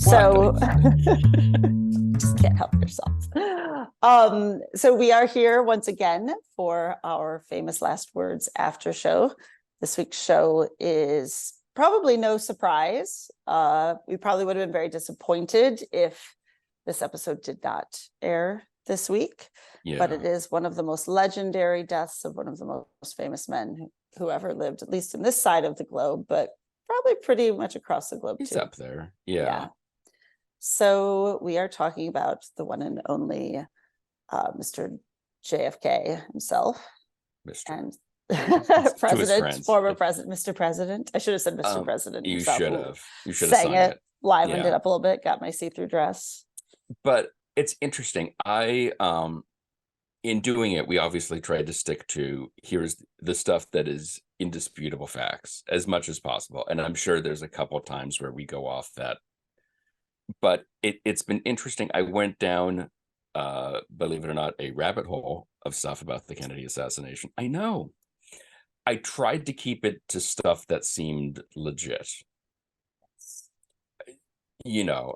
So Fun. just can't help yourself. So we are here once again for our famous last words after show. This week's show is probably no surprise. We probably would have been very disappointed if this episode did not air this week. Yeah. But it is one of the most legendary deaths of one of the most famous men who ever lived, at least in this side of the globe, but probably pretty much across the globe He's too. up there. Yeah. So we are talking about the one and only Mr. JFK himself. Mr. And To his President, friends. former president, Mr. President. I should have said Mr. President You himself. should have. You should have Sang sung it. livened it up a little bit, got my see-through dress. But it's interesting. In doing it, we obviously tried to stick to here's the stuff that is indisputable facts as much as possible. And I'm sure there's a couple times where we go off that. But it's been interesting. I went down, believe it or not, a rabbit hole of stuff about the Kennedy assassination. I know. I tried to keep it to stuff that seemed legit. You know,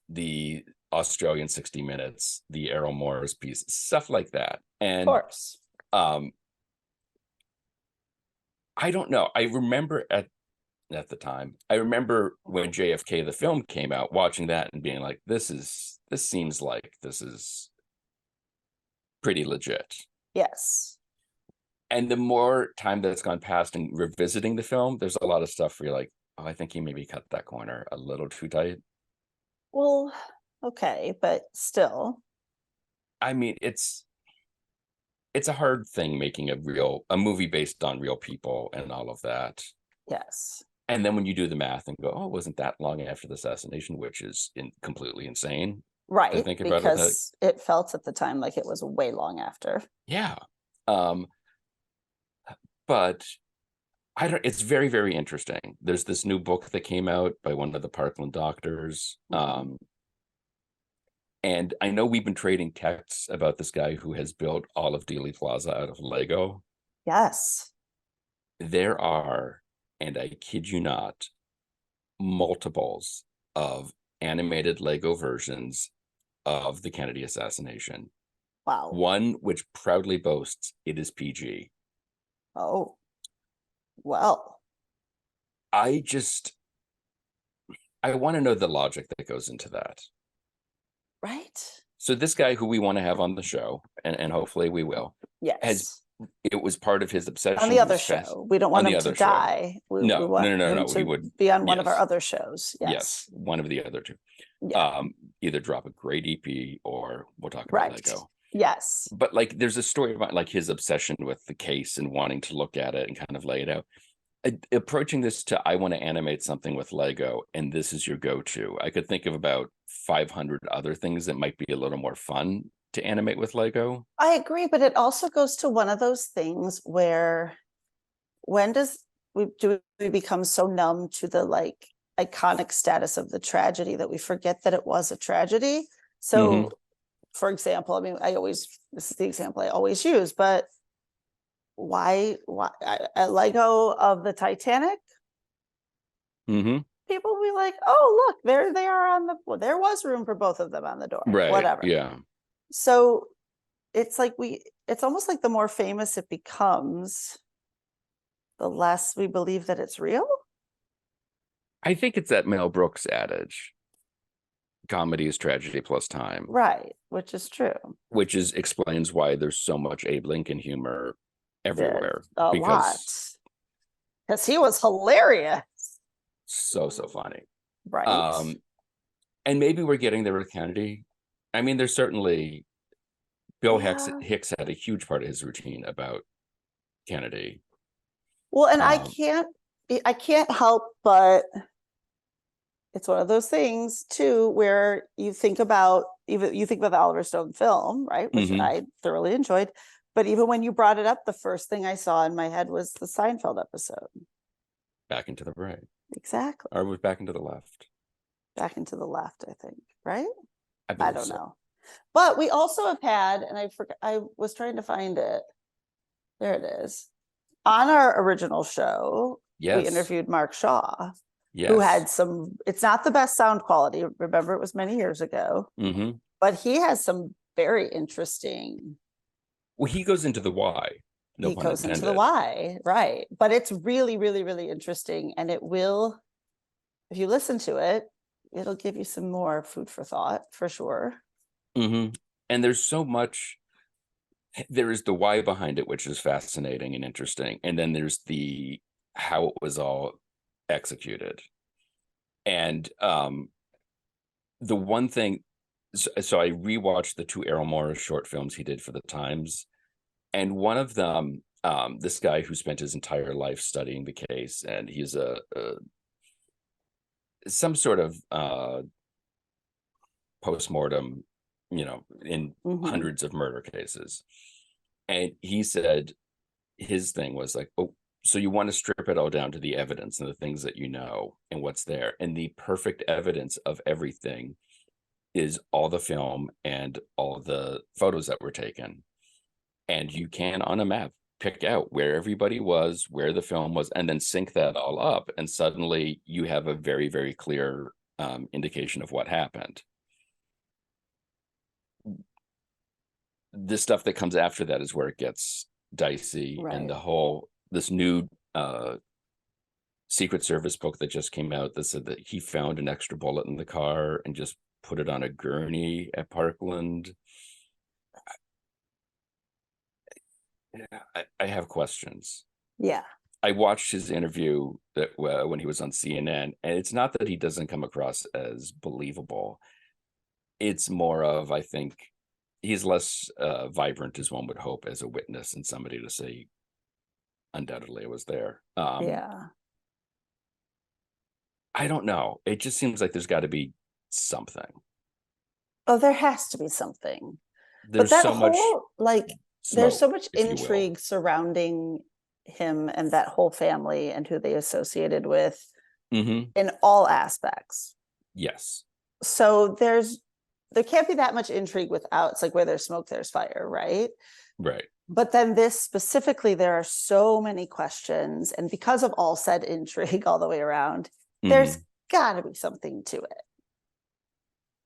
the Australian 60 Minutes, the Errol Morris piece, stuff like that. And of course. I don't know. I remember at the time, I remember when JFK the film came out, watching that and being like, this seems like this is pretty legit. Yes. And the more time that's gone past and revisiting the film, there's a lot of stuff where you're like, oh, I think he maybe cut that corner a little too tight. Well, okay, but still. I mean, it's a hard thing making a movie based on real people and all of that. Yes. And then when you do the math and go, oh, it wasn't that long after the assassination, which is completely insane. Right, to think about because it felt at the time like it was way long after. Yeah. But it's very, very interesting. There's this new book that came out by one of the Parkland doctors. And I know we've been trading texts about this guy who has built all of Dealey Plaza out of Lego. Yes. There are, and I kid you not, multiples of animated Lego versions of the Kennedy assassination. Wow. One which proudly boasts it is PG. Oh, well. I want to know the logic that goes into that. Right. So this guy who we want to have on the show, and hopefully we will, yes, it was part of his obsession on the other show. We don't want him to die. No. We want him He would be on one of our other shows. Yes, one of the other two. Yeah. Either drop a great EP or we'll talk about Lego. Yes. But like, there's a story about like his obsession with the case and wanting to look at it and kind of lay it out. Approaching this to, I want to animate something with Lego, and this is your go-to. I could think of about 500 other things that might be a little more fun to animate with Lego. I agree, but it also goes to one of those things where when do we become so numb to the like iconic status of the tragedy that we forget that it was a tragedy? So for example, I mean, this is the example I always use, but why a Lego of the Titanic? People will be like, oh, look, there they are there was room for both of them on the door. Right. Whatever. Yeah. So it's like it's almost like the more famous it becomes, the less we believe that it's real. I think it's that Mel Brooks adage. Comedy is tragedy plus time. Right, which is true. Which explains why there's so much Abe Lincoln humor everywhere. A lot. Because he was hilarious. So funny. Right. And maybe we're getting there with Kennedy. I mean, there's certainly Bill Hicks had a huge part of his routine about Kennedy. Well, and I can't help but it's one of those things too where you think about the Oliver Stone film, right? Which I thoroughly enjoyed. But even when you brought it up, the first thing I saw in my head was the Seinfeld episode. Back into the right. Exactly. Or was back into the left. Back into the left, I think, right? I don't know. But we also have had, and I was trying to find it. There it is. On our original show, we interviewed Mark Shaw. who Yes. had some, it's not the best sound quality. Remember, it was many years ago, but he has some very interesting, Well, he goes into the why, no he pun goes into the intended. why, right? But it's really, really, really interesting. And it will, if you listen to it, it'll give you some more food for thought for sure. And there's so much, there is the why behind it, which is fascinating and interesting. And then there's the how it was all executed. And the one thing, so I rewatched the two Errol Morris short films he did for the Times, and one of them, this guy who spent his entire life studying the case, and he's a some sort of postmortem, in hundreds of murder cases, and he said his thing was like, oh, so you want to strip it all down to the evidence and the things that you know and what's there, and the perfect evidence of everything is all the film and all the photos that were taken. And you can, on a map, pick out where everybody was, where the film was, and then sync that all up. And suddenly you have a very, very clear indication of what happened. The stuff that comes after that is where it gets dicey. Right. And the whole, this new Secret Service book that just came out that said that he found an extra bullet in the car and just put it on a gurney at Parkland. I have questions. Yeah. I watched his interview that when he was on CNN, and it's not that he doesn't come across as believable. It's more of, I think, he's less vibrant as one would hope as a witness and somebody to say, undoubtedly it was there. Yeah. I don't know. It just seems like there's got to be something. Oh, there has to be something. There's but that so much whole, like, there's so smoke, much if you will. intrigue surrounding him and that whole family and who they associated with in all aspects. Yes. So there can't be that much intrigue without, it's like where there's smoke, there's fire, right? Right. But then this specifically, there are so many questions. And because of all said intrigue all the way around, there's got to be something to it.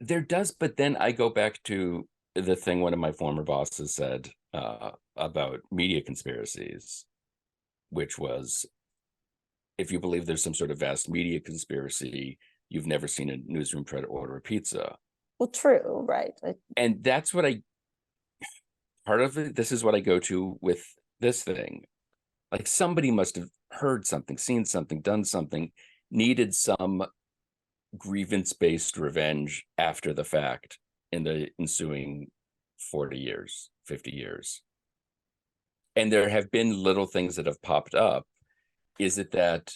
There does, but then I go back to the thing one of my former bosses said about media conspiracies, which was, if you believe there's some sort of vast media conspiracy, you've never seen a newsroom try to order a pizza. Well, true, right. And that's what part of it, this is what I go to with this thing. Like, somebody must have heard something, seen something, done something, needed some grievance-based revenge after the fact in the ensuing 40 years, 50 years. And there have been little things that have popped up. Is it that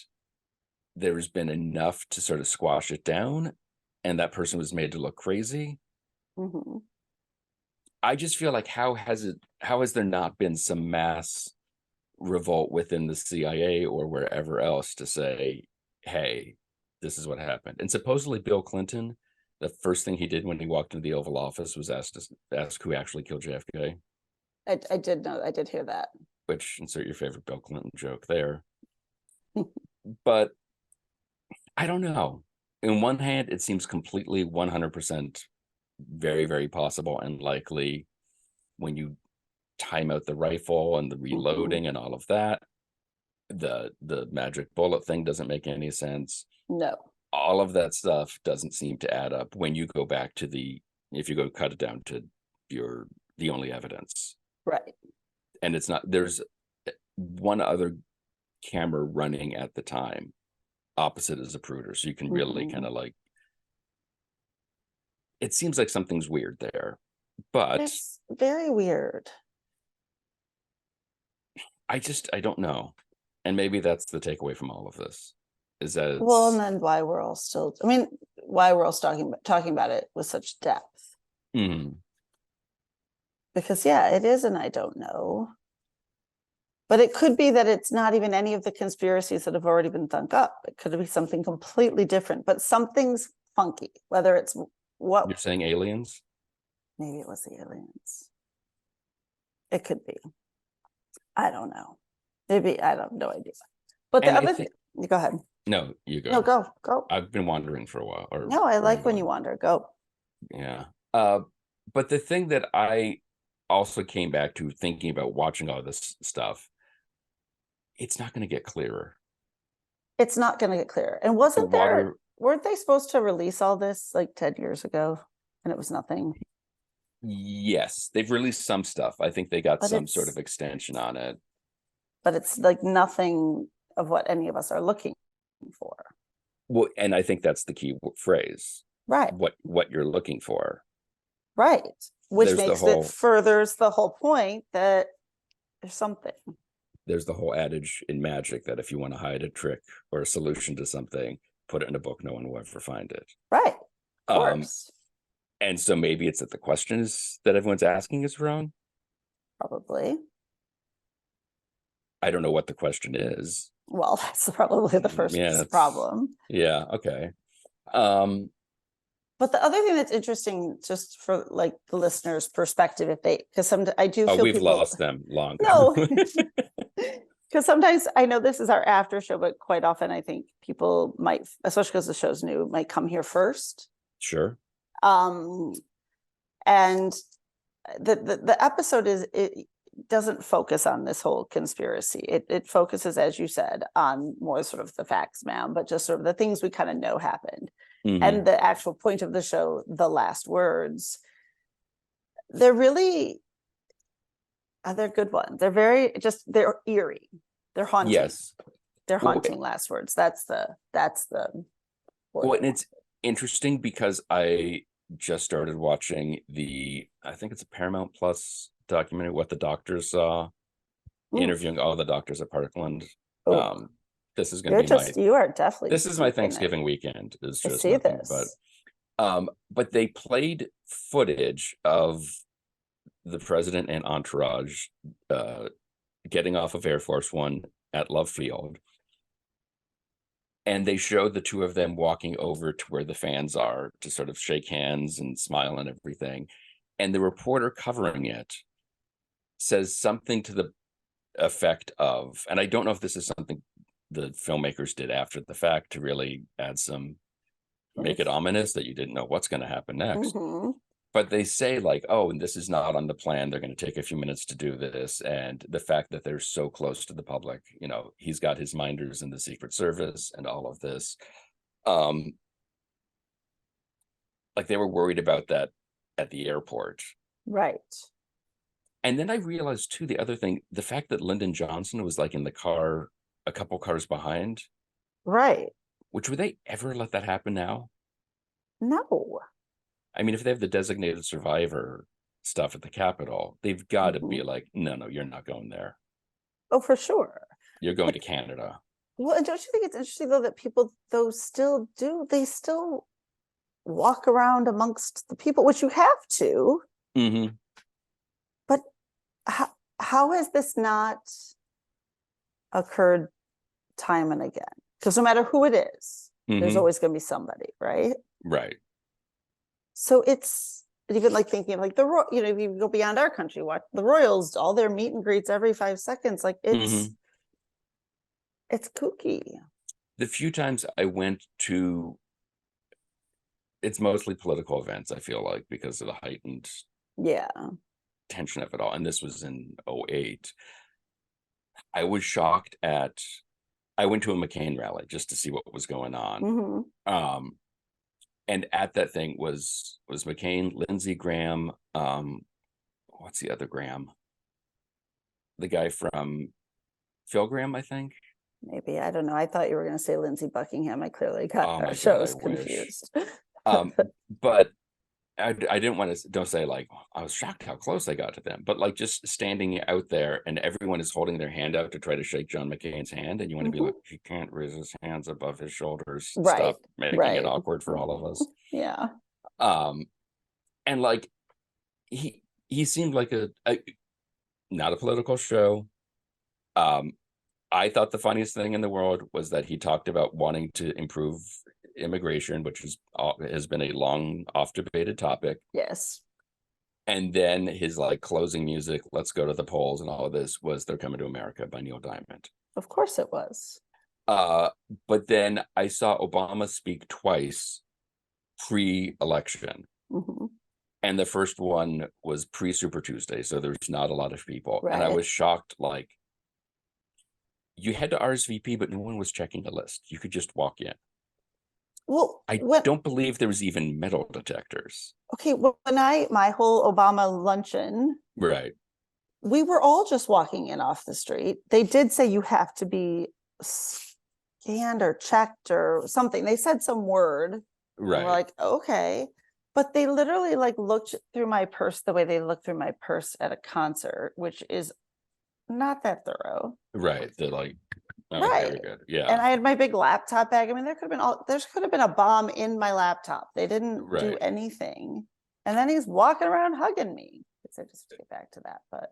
there's been enough to sort of squash it down and that person was made to look crazy? I just feel like how has there not been some mass revolt within the CIA or wherever else to say, hey, this is what happened? And supposedly Bill Clinton, the first thing he did when he walked into the Oval Office was ask who actually killed JFK. I did know, I did hear that. Which, insert your favorite Bill Clinton joke there. But I don't know. In one hand, it seems completely 100% very, very possible and likely when you time out the rifle and the reloading and all of that. The magic bullet thing doesn't make any sense. No. All of that stuff doesn't seem to add up when you go back to if you go cut it down to the only evidence. Right. And it's not, there's one other camera running at the time opposite as a Zapruder, so you can really kind of like, it seems like something's weird there, but it's very weird. I don't know. And maybe that's the takeaway from all of this, is that well, and then why we're all still, I mean, why we're all talking about it with such depth. Because yeah, it is, and I don't know. But it could be that it's not even any of the conspiracies that have already been thunk up. It could be something completely different, but something's funky, whether it's what you're saying, aliens. Maybe it was the aliens. It could be. I don't know. Maybe, I have no idea. But the other thing, go ahead. No, you No, go. go. I've been wandering for a while, or No, I like when you rambling. wander. Go. Yeah. But the thing that I also came back to thinking about watching all this stuff, it's not going to get clearer. It's not going to get clearer. And The water, weren't they supposed to release all this like 10 years ago? And it was nothing. yes, they've released some stuff. I think they got But some sort it's of extension on it. but it's like nothing of what any of us are looking for. Well, and I think that's the key phrase. Right. What you're looking for. Right. Which There's the makes it whole furthers the whole point that there's something. there's the whole adage in magic that if you want to hide a trick or a solution to something, put it in a book, no one will ever find it. Right. Of Um, course. and so maybe it's that the questions that everyone's asking is wrong. Probably. I don't know what the question is. Well, that's probably the first Yeah, problem. yeah, okay. Um, But the other thing that's interesting, just for like the listeners' perspective, if they, because some I do feel we've people lost them long no, ago. because sometimes I know this is our after show, but quite often I think people might, especially because the show's new, might come here first. Sure. Um, and the episode is it doesn't focus on this whole conspiracy. It focuses, as you said, on more sort of the facts, ma'am, but just sort of the things we kind of know happened. Mhm. And the actual point of the show, the last words, they're really they're good ones. They're very they're eerie. They're haunting. Yes. They're Well, haunting last words. That's the well, and it's interesting because I just started watching I think it's a Paramount Plus documentary, What the Doctors Saw, interviewing all the doctors at Parkland. Oh, This is going to be you are definitely this is my Thanksgiving weekend. It's I just see nothing this. but they played footage of the president and entourage getting off of Air Force One at Love Field. And they showed the two of them walking over to where the fans are to sort of shake hands and smile and everything. And the reporter covering it says something to the effect of, and I don't know if this is something the filmmakers did after the fact to really add some, make it ominous that you didn't know what's going to happen next. Mm-hmm. But they say like, oh, and this is not on the plan. They're going to take a few minutes to do this. And the fact that they're so close to the public, he's got his minders in the Secret Service and all of this. Like they were worried about that at the airport. Right. And then I realized too, the other thing, the fact that Lyndon Johnson was like in the car, a couple cars behind. Right. Which would they ever let that happen now? No. I mean, if they have the designated survivor stuff at the Capitol, they've got to be like, no, you're not going there. Oh, for sure. You're going to Canada. Well, and don't you think it's interesting though that people though still do, they still walk around amongst the people, which you have to. Mm-hmm. But how has this not occurred time and again? Because no matter who it is, there's always going to be somebody, right? Right. So it's even like thinking of like if you go beyond our country, watch the Royals, all their meet and greets every 5 seconds. Like it's kooky. The few times I went to, it's mostly political events, I feel like, because of the heightened tension of it all. And this was in 2008. I was shocked I went to a McCain rally just to see what was going on. And at that thing was McCain, Lindsey Graham, what's the other Graham? The guy from Phil Graham, I think. Maybe, I don't know. I thought you were going to say Lindsey Buckingham. I clearly got our shows confused. But I didn't want to, don't say like, I was shocked how close I got to them, but like just standing out there and everyone is holding their hand out to try to shake John McCain's hand. And you want to be like, he can't raise his hands above his shoulders. Right. Stop making it awkward for all of us. Yeah. And like, he seemed like not a political show. I thought the funniest thing in the world was that he talked about wanting to improve immigration, which has been a long off debated topic. Yes. And then his like closing music, let's go to the polls and all of this was They're Coming to America by Neil Diamond. Of course it was. But then I saw Obama speak twice pre-election. Mhm. And the first one was pre-Super Tuesday, so there's not a lot of people. And I Right. was shocked, like, you had to RSVP, but no one was checking the list. You could just walk in. Well, I when don't believe there was even metal detectors. okay, when my whole Obama luncheon, Right, we were all just walking in off the street. They did say you have to be scanned or checked or something. They said some word, and we're right, like, okay. But they literally like looked through my purse the way they look through my purse at a concert, which is not that thorough. right. They're like, okay, Right. we're good. And Yeah, I had my big laptop bag. I mean, there could have been a bomb in my laptop. They didn't do right. anything. And then he's walking around hugging me. So just to get back to that, but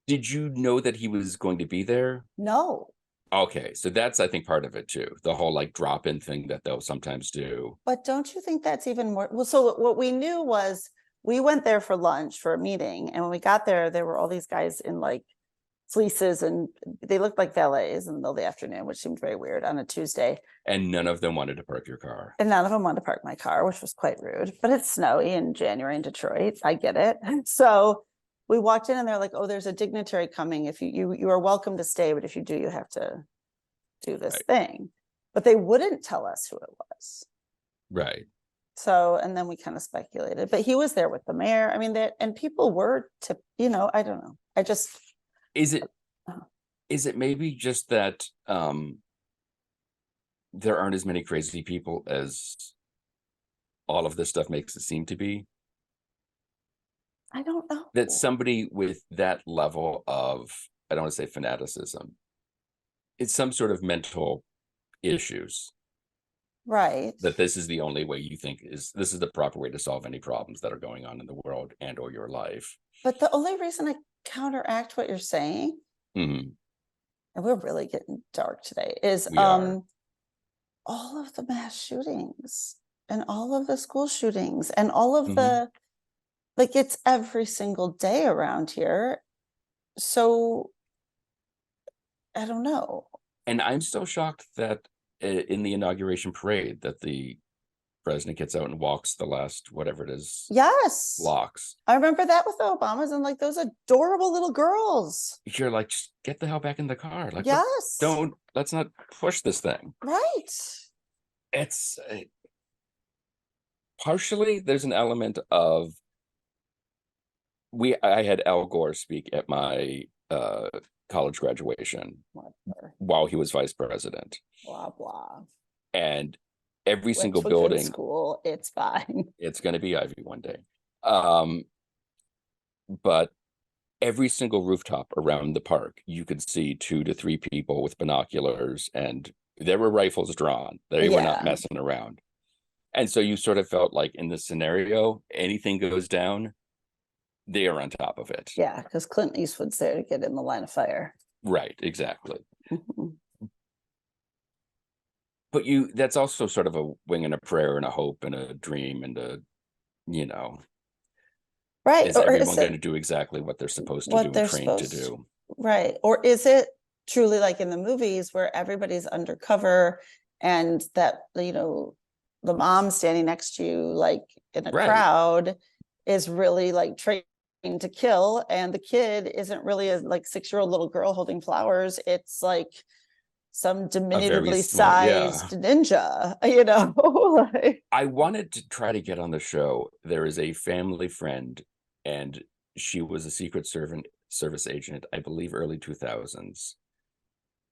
Did you know that he was going to be there? no. Okay, so that's, I think, part of it too. The whole like drop-in thing that they'll sometimes do. But don't you think that's even more? Well, so what we knew was we went there for lunch for a meeting. And when we got there were all these guys in like fleeces and they looked like valets in the middle of the afternoon, which seemed very weird on a Tuesday. And none of them wanted to park your car. And none of them wanted to park my car, which was quite rude. But it's snowy in January in Detroit. I get it. So we walked in and they're like, "Oh, there's a dignitary coming. If you are welcome to stay, but if you do, you have to do this Right. thing." But they wouldn't tell us who it was. Right. So, and then we kind of speculated. But he was there with the mayor. I mean, and people were to, I don't know. I just Is it uh, is it maybe just that there aren't as many crazy people as all of this stuff makes it seem to be? I don't know. That somebody with that level of, I don't want to say fanaticism, it's some sort of mental issues, Right. that this is the only way you think this is the proper way to solve any problems that are going on in the world and or your life. But the only reason I counteract what you're saying, Mhm. and we're really getting dark today, is We are. all of the mass shootings and all of the school shootings and all of Mhm. the like it's every single day around here. So I don't know. And I'm still shocked that in the inauguration parade that the president gets out and walks the last whatever it is Yes. blocks. I remember that with the Obamas and like those adorable little girls. You're like, just get the hell back in the car. Like, what? Yes. Let's not push this thing. Right. It's partially there's an element of I had Al Gore speak at my college graduation Whatever. while he was vice president, Blah blah. and every Went single to a good building, school. It's fine. it's going to be Ivy one day, but every single rooftop around the park you could see 2 to 3 people with binoculars, and there were rifles drawn. They were not Yeah. messing around. And so you sort of felt like in this scenario, anything goes down, they are on top of it. Yeah. Because Clint Eastwood's there to get in the line of fire. Right, exactly. Mhm. But that's also sort of a wing and a prayer and a hope and a dream and a, you know, Right. is Or everyone is going it to do exactly what they're supposed to do what and they're trained to supposed to? do? Right. Or is it truly like in the movies where everybody's undercover and that, the mom standing next to you, like in a Right. crowd, is really like trained to kill, and the kid isn't really a like 6-year-old little girl holding flowers. It's like some A very diminutively small, yeah. sized ninja, like, I wanted to try to get on the show. There is a family friend, and she was a Secret Service agent, I believe, early 2000s.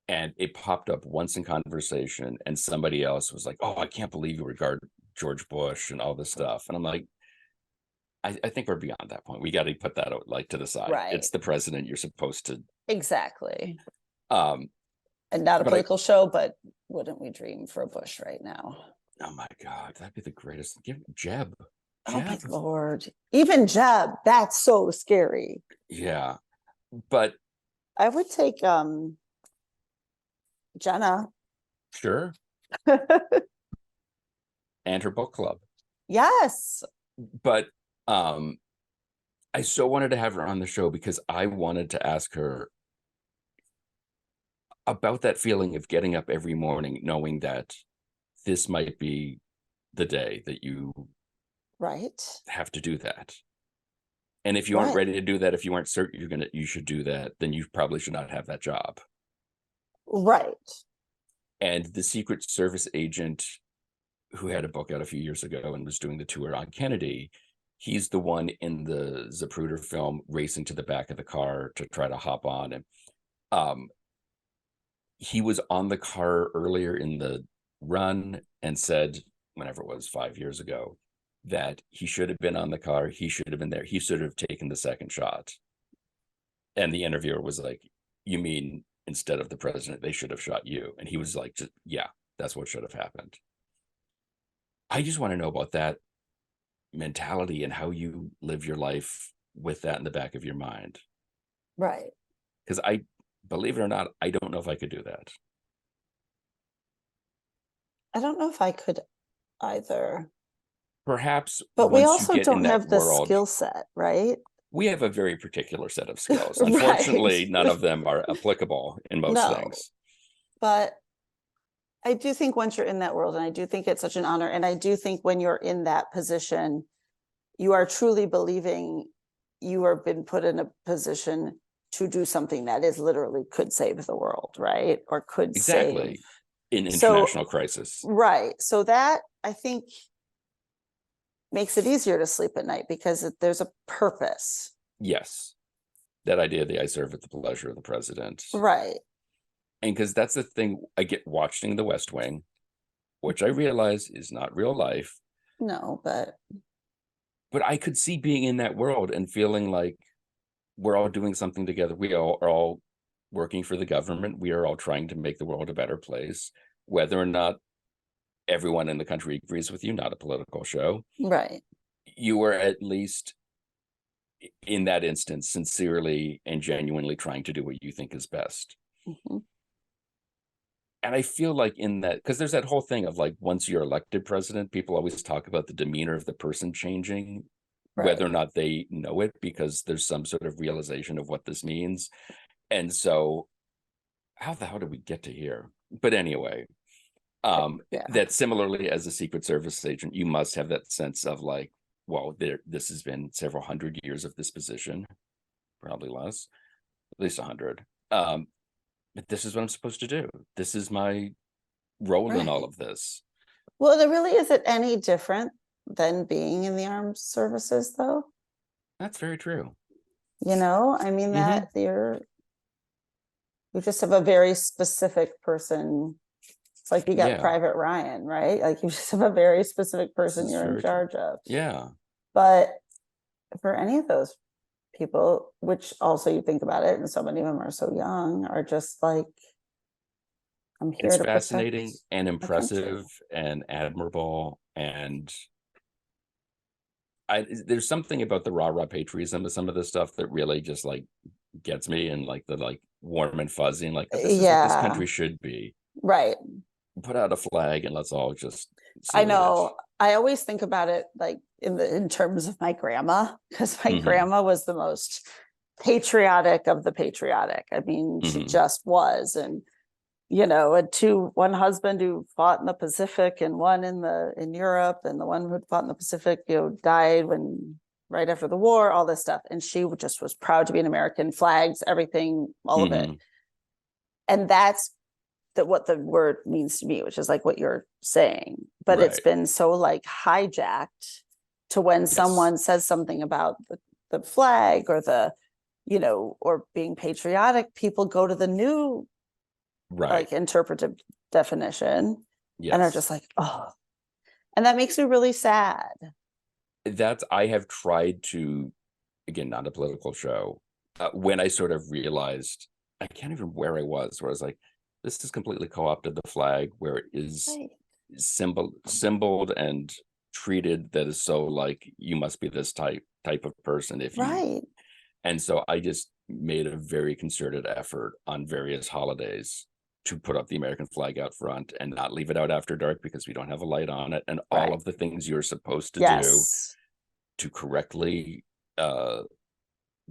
And it popped up once in conversation, and somebody else was like, "Oh, I can't believe you regard George Bush and all this stuff." And I'm like, I think we're beyond that point. We got to put that like to the side. right. It's the president. You're supposed to. Exactly. Um, And not a but political show, but wouldn't we dream for a Bush right now? oh my God, that'd be the greatest. Give Jeb. Oh my Jeb. Lord. Even Jeb, that's so scary. Yeah. But I would take Jenna. sure. And her book club. Yes. But I so wanted to have her on the show because I wanted to ask her about that feeling of getting up every morning knowing that this might be the day that you Right. have to do that. And if you aren't Right. ready to do that, if you aren't certain you should do that, then you probably should not have that job. Right. And the Secret Service agent who had a book out a few years ago and was doing the tour on Kennedy, he's the one in the Zapruder film racing to the back of the car to try to hop on. And he was on the car earlier in the run and said, whenever it was 5 years ago, that he should have been on the car. He should have been there. He should have taken the second shot. And the interviewer was like, you mean instead of the president, they should have shot you? And he was like, yeah, that's what should have happened. I just want to know about that mentality and how you live your life with that in the back of your mind. Right. Because I, believe it or not, I don't know if I could do that. I don't know if I could either. Perhaps But we once you also get in don't that have the world, skill set, right? we have a very particular set of skills. Right. Unfortunately, none of them are applicable in most No. things. But I do think once you're in that world, and I do think it's such an honor, and I do think when you're in that position, you are truly believing you have been put in a position to do something that is literally could save the world, right? Or could Exactly. save. In So, international crisis. right. So that I think makes it easier to sleep at night because there's a purpose. Yes. That idea that I serve at the pleasure of the president. Right. And because that's the thing, I get watching The West Wing, which I realize is not real life. No, but I could see being in that world and feeling like we're all doing something together. We all are all working for the government. We are all trying to make the world a better place, whether or not everyone in the country agrees with you, not a political show. right. You are at least in that instance sincerely and genuinely trying to do what you think is best. Mhm. And I feel like in that, because there's that whole thing of like, once you're elected president, people always talk about the demeanor of the person changing, whether or Right. not they know it, because there's some sort of realization of what this means. And so how the hell did we get to here? But anyway, Yeah. that similarly as a Secret Service agent, you must have that sense of like, well, this has been several hundred years of this position, probably less, at least 100. But this is what I'm supposed to do. This is my role in all Right. of this. Well, there really isn't any different than being in the armed services, though. That's very true. I mean that you just have a very specific person. It's like you got Yeah, Private Ryan, right? Like you just have a very specific this person is you're in very true. charge of. Yeah, But for any of those people, which also you think about it, and so many of them are so young, are just like, I'm here it's to protect fascinating and the country. impressive and admirable. And there's something about the rah-rah patriotism of some of this stuff that really just like gets me, and like the like warm and fuzzy and like, but this is what this Yeah, country should be. right. Put out a flag and let's all just I salute know. I always think about it like in terms of my grandma, because my Mhm. grandma was the most patriotic of the patriotic. I mean, she Mhm. just was. And had one husband who fought in the Pacific and one in Europe, and the one who fought in the Pacific, died right after the war, all this stuff. And she just was proud to be an American, flags, everything, all of it. Mhm. And that's what the word means to me, which is like what you're saying. But it's Right. been so like hijacked to when Yes. someone says something about the flag or or being patriotic, people go to the new Right. like interpretive definition and are Yes. just like, oh, and that makes me really sad. I have tried to, again, not a political show, when I sort of realized, I can't even remember where I was, where I was like, this is completely co-opted the flag, where it is Right. symboled and treated that is so like, you must be this type of person if you. Right. And so I just made a very concerted effort on various holidays to put up the American flag out front and not leave it out after dark because we don't have a light on it, and all Right. of the things you're supposed to do Yes. to correctly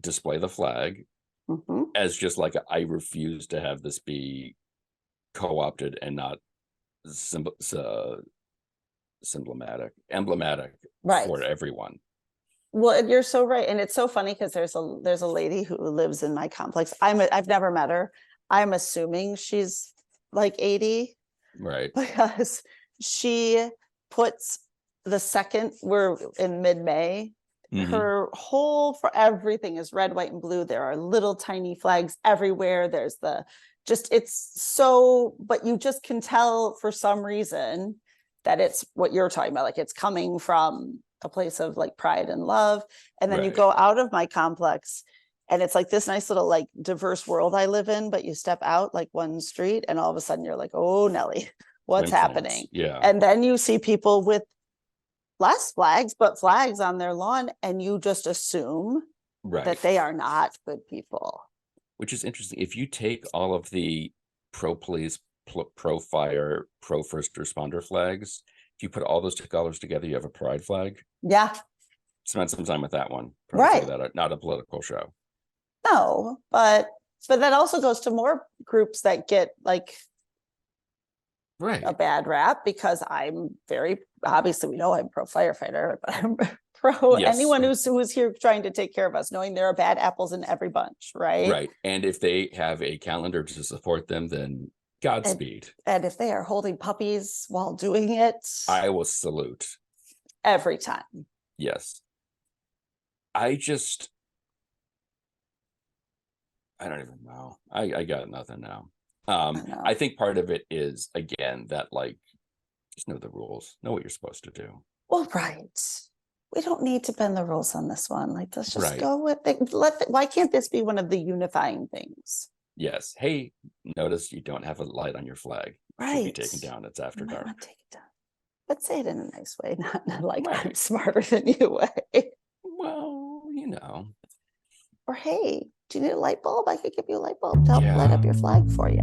display the flag, Mhm. as just like, I refuse to have this be co-opted and not emblematic Right. for everyone. Well, and you're so right. And it's so funny because there's a lady who lives in my complex. I've never met her. I'm assuming she's like 80 Right. because she puts the second we're in mid-May, her whole for everything is red, white, and blue. There are little tiny flags everywhere. There's it's so, but you just can tell for some reason that it's what you're talking about. Like it's coming from a place of like pride and love. And then you Right. go out of my complex and it's like this nice little like diverse world I live in, but you step out like one street and all of a sudden you're like, oh, Nelly, what's Limp plants. happening? Yeah. And then you see people with less flags, but flags on their lawn, and you just assume Right. that they are not good people. Which is interesting. If you take all of the pro police, pro fire, pro first responder flags, if you put all those two colors together, you have a pride flag. Yeah. Spend some time with that one. Right. That not a political show. No, but that also goes to more groups that get like right a bad rap, because I'm very, obviously we know I'm pro firefighter, but I'm pro anyone who's here trying to take care of us, knowing there are bad apples in every bunch, right? Right. And if they have a calendar to support them, then Godspeed. And if they are holding puppies while doing it, I will salute every time. Yes. I don't even know. I got nothing now. I think part of it is, again, that like, just know the rules, know what you're supposed to do. Well, right. We don't need to bend the rules on this one. Like, let's just go with it. Why can't this be one of the unifying things? Yes. Hey, notice you don't have a light on your flag. Right. Should be taken down. It's after dark. Take it down. But say it in a nice way, not like I'm smarter than you way. Well, you know. Or hey, do you need a light bulb? I could give you a light bulb to help light up your flag for you.